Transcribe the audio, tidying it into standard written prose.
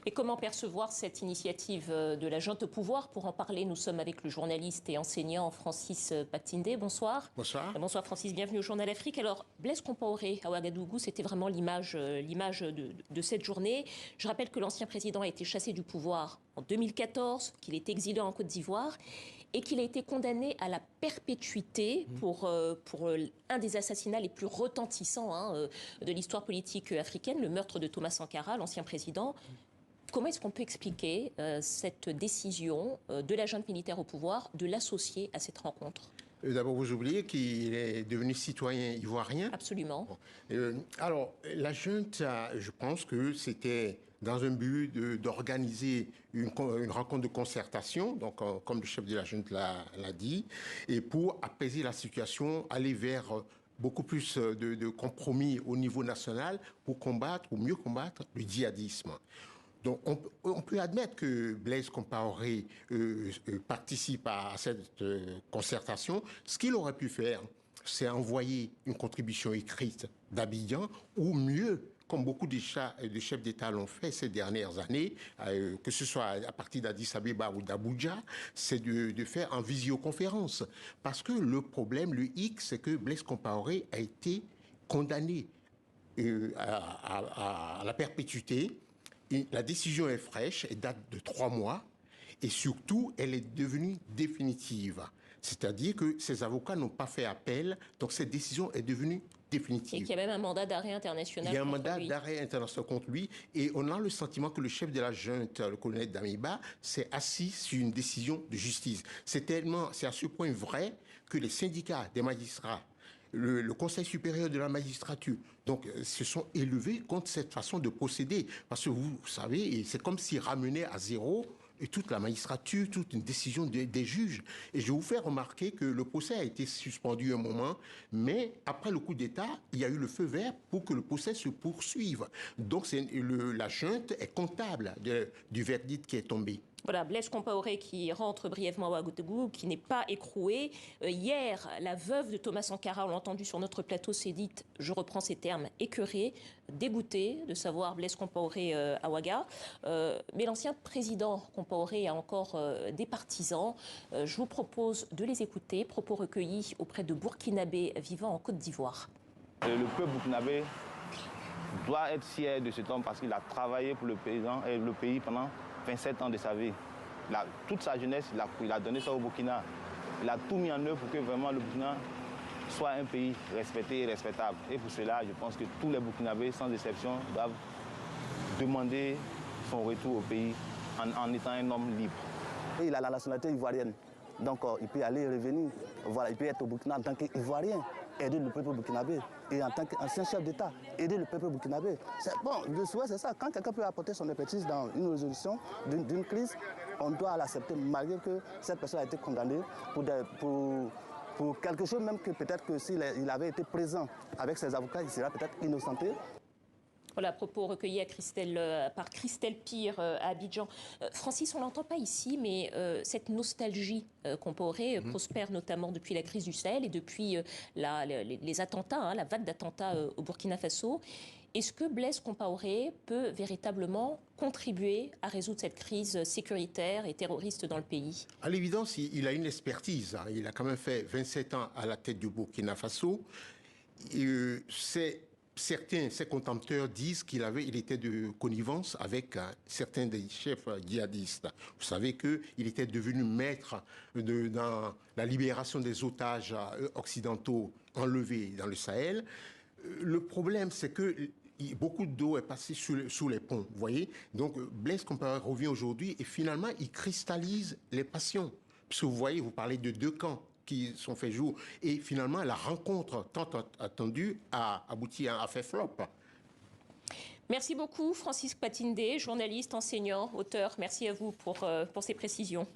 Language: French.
Et comment percevoir cette initiative de la junte au pouvoir? Pour en parler, nous sommes avec le journaliste et enseignant Francis Patindé. Bonsoir. Bonsoir. Bonsoir Francis, bienvenue au Journal Afrique. Alors, Blaise Compaoré à Ouagadougou, c'était vraiment l'image de cette journée. Je rappelle que l'ancien président a été chassé du pouvoir en 2014, qu'il est exilé en Côte d'Ivoire et qu'il a été condamné à la perpétuité pour un des assassinats les plus retentissants de l'histoire politique africaine, le meurtre de Thomas Sankara, l'ancien président. Comment est-ce qu'on peut expliquer cette décision de la junte militaire au pouvoir de l'associer à cette rencontre? D'abord, vous oubliez qu'il est devenu citoyen ivoirien. Absolument. Alors, la junte, je pense que c'était dans un but d'organiser une rencontre de concertation, donc comme le chef de la junte l'a dit, et pour apaiser la situation, aller vers beaucoup plus de compromis au niveau national pour combattre, ou mieux combattre, le djihadisme. Donc, on peut admettre que Blaise Compaoré participe à cette concertation. Ce qu'il aurait pu faire, c'est envoyer une contribution écrite d'Abidjan, ou mieux, comme beaucoup de chefs d'État l'ont fait ces dernières années, que ce soit à partir d'Addis Abeba ou d'Abuja, c'est de faire en visioconférence. Parce que le problème, le hic, c'est que Blaise Compaoré a été condamné à la perpétuité. La décision est fraîche, elle date de 3 mois et surtout, elle est devenue définitive. C'est-à-dire que ses avocats n'ont pas fait appel, donc cette décision est devenue définitive. Et qu'il y a même un mandat d'arrêt international. Il y a un mandat d'arrêt international contre lui et on a le sentiment que le chef de la junte, le colonel Damiba, s'est assis sur une décision de justice. C'est à ce point vrai que les syndicats des magistrats, le Conseil supérieur de la magistrature, donc, se sont élevés contre cette façon de procéder. Parce que vous savez, c'est comme s'ils ramenaient à zéro et toute la magistrature, toute une décision des juges. Et je vous fais remarquer que le procès a été suspendu un moment, mais après le coup d'État, il y a eu le feu vert pour que le procès se poursuive. Donc, la junte est comptable du verdict qui est tombé. Voilà, Blaise Compaoré qui rentre brièvement à Ouagadougou, qui n'est pas écroué. Hier, la veuve de Thomas Sankara, on l'a entendu sur notre plateau, s'est dite, je reprends ces termes, écœurée, dégoûtée de savoir Blaise Compaoré à Ouaga. Mais l'ancien président Compaoré a encore des partisans. Je vous propose de les écouter, propos recueillis auprès de Burkinabés vivant en Côte d'Ivoire. Le peuple burkinabé doit être fier de cet homme parce qu'il a travaillé pour le pays pendant 27 ans de sa vie. Toute sa jeunesse, il a donné ça au Burkina. Il a tout mis en œuvre pour que vraiment le Burkina soit un pays respecté et respectable. Et pour cela, je pense que tous les Burkinabés, sans exception, doivent demander son retour au pays en étant un homme libre. Il a la nationalité ivoirienne, donc il peut aller et revenir. Voilà, il peut être au Burkina en tant qu'Ivoirien, aider le peuple burkinabé. Et en tant qu'ancien chef d'État, aider le peuple burkinabé. Bon, le souhait, c'est ça. Quand quelqu'un peut apporter son expertise dans une résolution d'une crise, on doit l'accepter, malgré que cette personne a été condamnée pour quelque chose, même que peut-être que s'il avait été présent avec ses avocats, il serait peut-être innocenté. Voilà, propos recueillis par Christelle Pire à Abidjan. Francis, on ne l'entend pas ici, mais cette nostalgie Compaoré prospère notamment depuis la crise du Sahel et depuis les attentats, la vague d'attentats au Burkina Faso. Est-ce que Blaise Compaoré peut véritablement contribuer à résoudre cette crise sécuritaire et terroriste dans le pays? À l'évidence, il a une expertise. Il a quand même fait 27 ans à la tête du Burkina Faso. Certains, ses contempteurs disent qu'il était de connivence avec certains des chefs djihadistes. Vous savez qu'il était devenu maître dans la libération des otages occidentaux enlevés dans le Sahel. Le problème, c'est que beaucoup d'eau est passée sous les ponts, vous voyez. Donc, Blaise Compaoré revient aujourd'hui et finalement, il cristallise les passions. Parce que vous voyez, vous parlez de 2 camps qui sont faits jour. Et finalement, la rencontre tant attendue a abouti à fait flop. Merci beaucoup, Francis Patindé, journaliste, enseignant, auteur. Merci à vous pour ces précisions.